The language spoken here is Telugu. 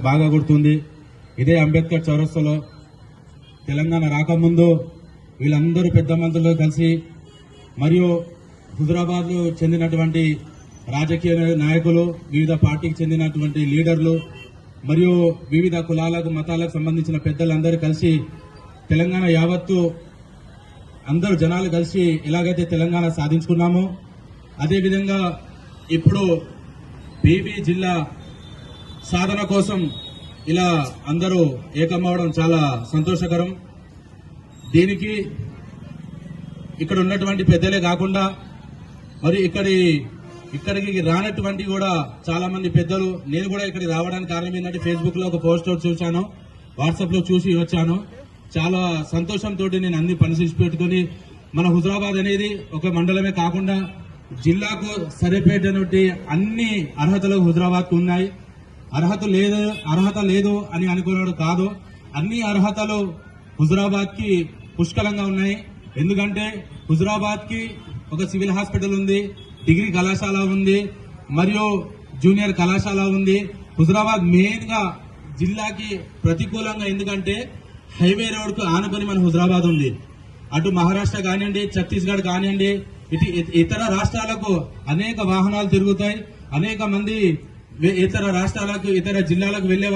బాగా గుర్తుంది. ఇదే అంబేద్కర్ చౌరస్తాలో తెలంగాణ రాకముందు వీళ్ళందరూ పెద్ద మంత్రులు కలిసి మరియు హుజురాబాద్లో చెందినటువంటి రాజకీయ నాయకులు, వివిధ పార్టీకి చెందినటువంటి లీడర్లు మరియు వివిధ కులాలకు మతాలకు సంబంధించిన పెద్దలందరూ కలిసి తెలంగాణ యావత్తు అందరూ జనాలు కలిసి ఎలాగైతే తెలంగాణ సాధించుకున్నామో అదేవిధంగా ఇప్పుడు బీబీ జిల్లా సాధన కోసం ఇలా అందరూ ఏకమవడం చాలా సంతోషకరం. దీనికి ఇక్కడ ఉన్నటువంటి పెద్దలే కాకుండా మరి ఇక్కడికి రానటువంటి కూడా చాలా మంది పెద్దలు, నేను కూడా ఇక్కడికి రావడానికి కారణం ఏంటంటే ఫేస్బుక్ లో ఒక పోస్ట్ చూశాను, వాట్సాప్ లో చూసి వచ్చాను. చాలా సంతోషంతో నేను అన్ని పని పెట్టుకుని మన హుజురాబాద్ అనేది ఒక మండలమే కాకుండా జిల్లాకు సరిపోయేటువంటి అన్ని అర్హతలు హుజురాబాద్ కు ఉన్నాయి. అర్హత లేదు అని అనుకున్నాడు కాదు, అన్ని అర్హతలు హుజురాబాద్ కి పుష్కలంగా ఉన్నాయి. ఎందుకంటే హుజురాబాద్ కి ఒక సివిల్ హాస్పిటల్ ఉంది, డిగ్రీ కళాశాల ఉంది, మరియు జూనియర్ కళాశాల ఉంది. హుజురాబాద్ మెయిన్ గా జిల్లాకి ప్రతికూలంగా, ఎందుకంటే హైవే రోడ్ కు ఆనుకొని మన హుజురాబాద్ ఉంది. అటు మహారాష్ట్ర కానివ్వండి, ఛత్తీస్గఢ్ కానివ్వండి, ఇతర రాష్ట్రాలకు అనేక వాహనాలు తిరుగుతాయి. అనేక మంది ఇతర రాష్ట్రాలకు, ఇతర జిల్లాలకు వెళ్లే